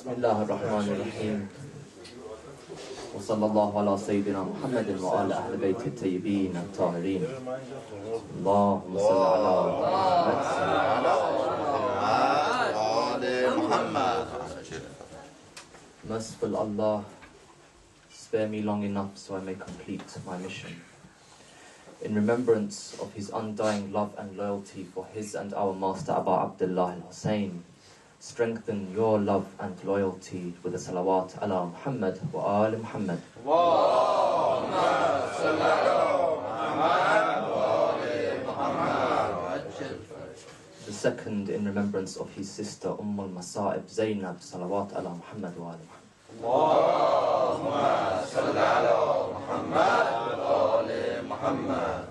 Bismillah ar-Rahman ar-Rahim. Wa sallallahu ala Sayyidina Muhammadin wa ala Ahl Bayt al-Tayyibin al-Tahirin. Allahumma salli ala Muhammad. Merciful Allah, spare me long enough so I may complete my mission. In remembrance of his undying love and loyalty for his and our master Abu Abdullah al-Hussein, strengthen your love and loyalty with the salawat ala Muhammad wa ali Muhammad. Allahumma salli ala Muhammad wa ali Muhammad. The second, in remembrance of his sister al-Masa'ib Zainab, salawat ala Muhammad wa ali Muhammad. Allahumma salli ala Muhammad wa ali Muhammad.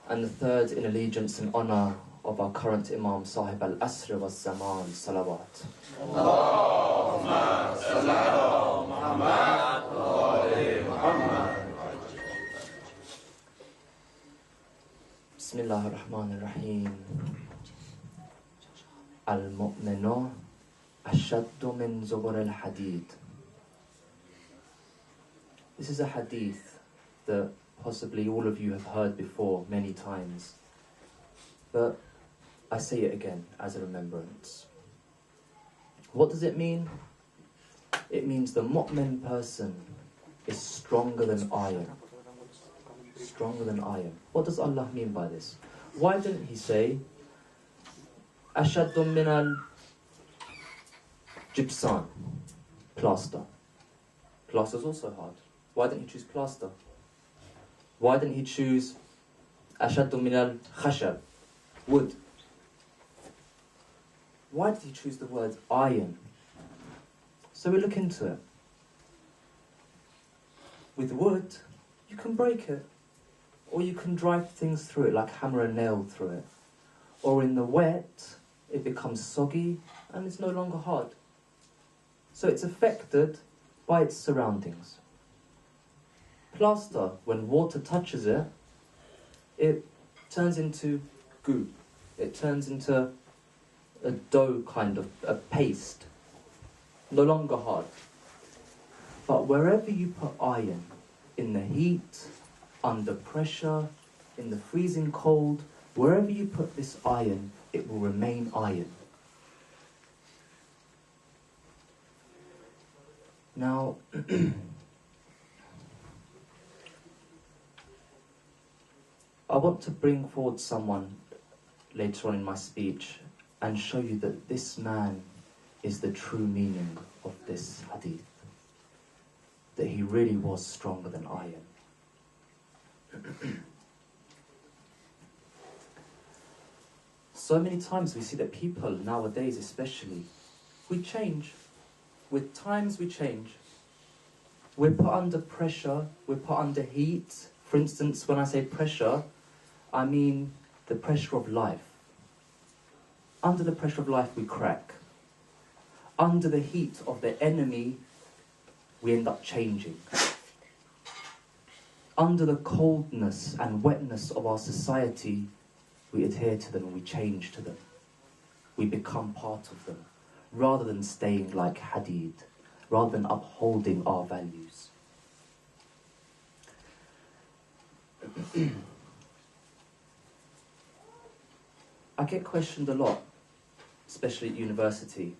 And the third, in allegiance and honor of our current Imam Sahib al-Asr wa Zaman, salawat. Allahumma salli ala Muhammad wa ali Muhammad. Bismillah ar-Rahman ar-Rahim. Al-Mu'minu ashaddu min zubur al-hadid. This is a hadith that possibly all of you have heard before many times, but I say it again as a remembrance. What does it mean? It means the mu'min person is stronger than iron. Stronger than iron. What does Allah mean by this? Why didn't he say ashaddu min al-jibsan, plaster? Plaster is also hard. Why didn't he choose plaster? Why didn't he choose ashaddu min al-khashab, wood? Why did he choose the word iron? So we look into it. With wood, you can break it, or you can drive things through it, like hammer and nail through it. Or in the wet, it becomes soggy and it's no longer hard. So it's affected by its surroundings. Plaster, when water touches it, it turns into goo. It turns into a dough, kind of a paste, no longer hard. But wherever you put iron, in the heat, under pressure, in the freezing cold, wherever you put this iron, it will remain iron. Now, I want to bring forward someone later on in my speech and show you that this man is the true meaning of this hadith. That he really was stronger than iron. So many times we see that people nowadays especially, we change. With times we change. We're put under pressure, we're put under heat. For instance, when I say pressure, I mean the pressure of life. Under the pressure of life, we crack. Under the heat of the enemy, we end up changing. Under the coldness and wetness of our society, we adhere to them and we change to them. We become part of them, rather than staying like hadid, rather than upholding our values. I get questioned a lot, especially at university,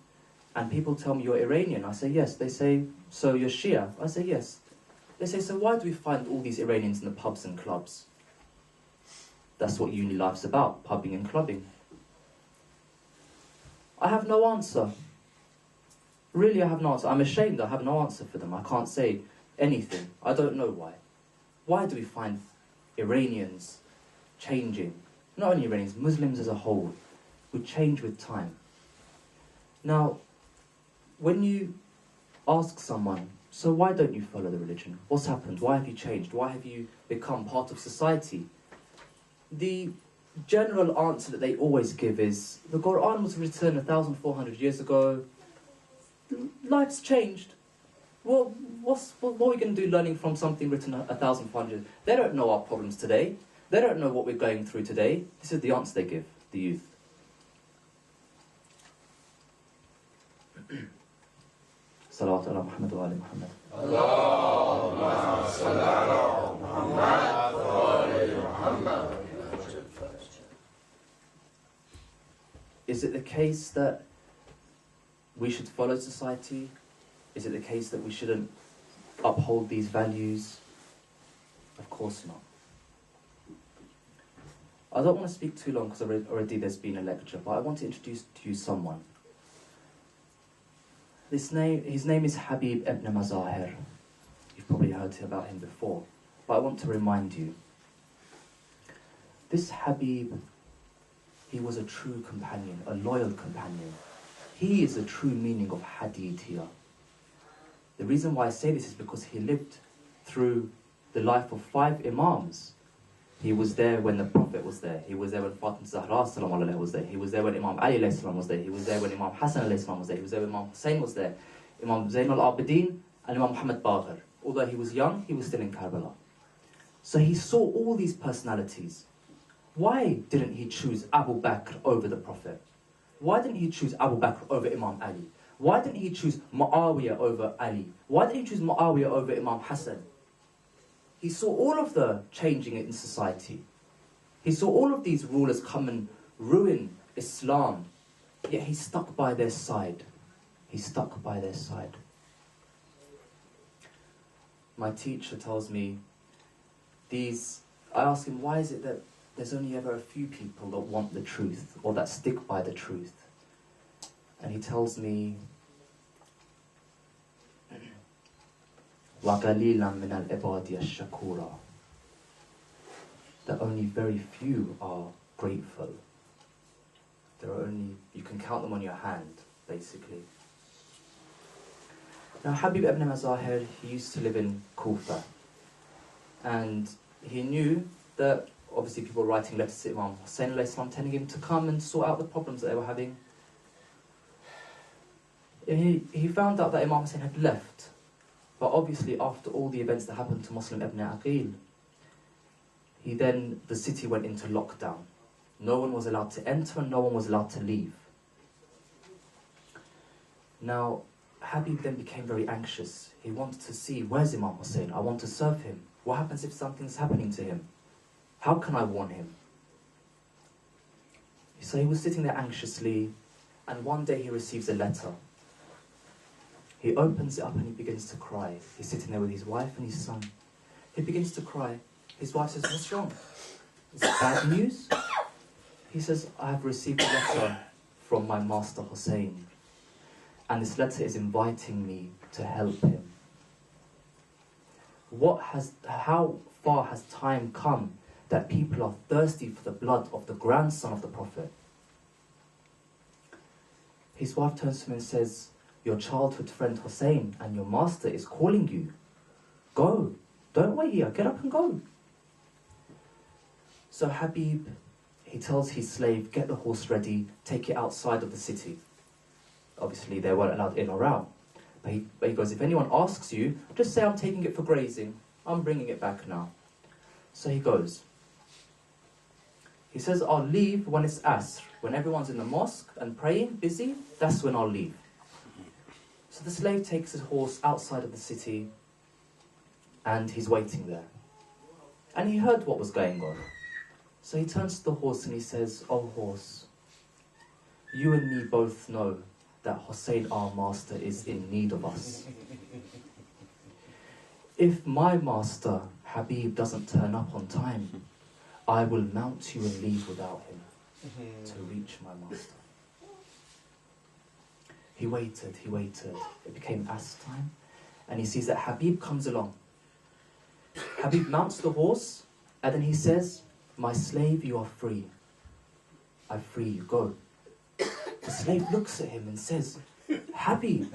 and people tell me, you're Iranian. I say yes. They say, so you're Shia? I say yes. They say, so why do we find all these Iranians in the pubs and clubs? That's what uni life's about, pubbing and clubbing. I have no answer. Really, I have no answer. I'm ashamed I have no answer for them. I can't say anything. I don't know why. Why do we find Iranians changing? Not only Iranians, Muslims as a whole. We change with time. Now, when you ask someone, so why don't you follow the religion? What's happened? Why have you changed? Why have you become part of society? The general answer that they always give is, the Quran was written 1,400 years ago. Life's changed. Well, what are we going to do learning from something written 1,400 years? They don't know our problems today. They don't know what we're going through today. This is the answer they give the youth. على محمد وآل محمد. اللهم صل على محمد وآل محمد. Is it the case that we should follow society? Is it the case that we shouldn't uphold these values? Of course not. I don't want to speak too long because already there's been a lecture, but I want to introduce to you someone. His name is Habib ibn Mazahir. You've probably heard about him before, but I want to remind you. This Habib, he was a true companion, a loyal companion. He is the true meaning of hadith here. The reason why I say this is because he lived through the life of 5 Imams. He was there when the Prophet was there. He was there when Fatima Zahra salam alayha was there. He was there when Imam Ali alayhi salam was there. He was there when Imam Hassan alayhi salam was there. He was there when Imam Hussein was there. Imam Zain al-Abidin and Imam Muhammad Baqir. Although he was young, he was still in Karbala. So he saw all these personalities. Why didn't he choose Abu Bakr over the Prophet? Why didn't he choose Abu Bakr over Imam Ali? Why didn't he choose Muawiyah over Ali? Why didn't he choose Muawiyah over Imam Hassan? He saw all of the changing in society. He saw all of these rulers come and ruin Islam. Yet he stuck by their side. He stuck by their side. My teacher tells me I ask him, why is it that there's only ever a few people that want the truth or that stick by the truth? And he tells me, وَقَلِيلًا مِنَ الْعِبَادِ الشَّكُورَ, that only very few are grateful. You can count them on your hand, basically. Now, Habib ibn Mazahir, he used to live in Kufa. And he knew that, obviously, people were writing letters to Imam Hussein alayhi salam, telling him to come and sort out the problems that they were having. He found out that Imam Hussein had left. But obviously, after all the events that happened to Muslim ibn Aqil, the city went into lockdown. No one was allowed to enter and no one was allowed to leave. Now, Habib then became very anxious. He wanted to see, where's Imam Hussein? I want to serve him. What happens if something's happening to him? How can I warn him? So he was sitting there anxiously, and one day he receives a letter. He opens it up and he begins to cry. He's sitting there with his wife and his son. He begins to cry. His wife says, what's wrong? Is it bad news? He says, I have received a letter from my master Hussein, and this letter is inviting me to help him. How far has time come that people are thirsty for the blood of the grandson of the Prophet? His wife turns to him and says, your childhood friend Hussein and your master is calling you. Go. Don't wait here. Get up and go. So Habib, he tells his slave, get the horse ready, take it outside of the city. Obviously, they weren't allowed in or out. But he goes, if anyone asks you, just say I'm taking it for grazing. I'm bringing it back now. So he goes. He says, I'll leave when it's Asr. When everyone's in the mosque and praying, busy, that's when I'll leave. So the slave takes his horse outside of the city and he's waiting there. And he heard what was going on. So he turns to the horse and he says, oh horse, you and me both know that Hussein, our master, is in need of us. If my master, Habib, doesn't turn up on time, I will mount you and leave without him to reach my master. He waited. It became Asr time, and he sees that Habib comes along. Habib mounts the horse, and then he says, my slave, you are free. I free you, go. The slave looks at him and says, Habib,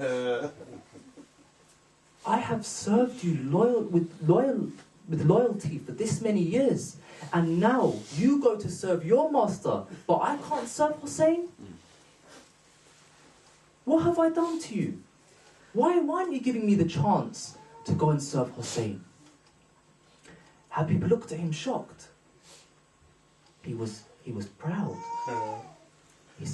I have served you with loyalty for this many years, and now you go to serve your master, but I can't serve Hussein? What have I done to you? Why aren't you giving me the chance to go and serve Hussein? Habib looked at him shocked. He was proud.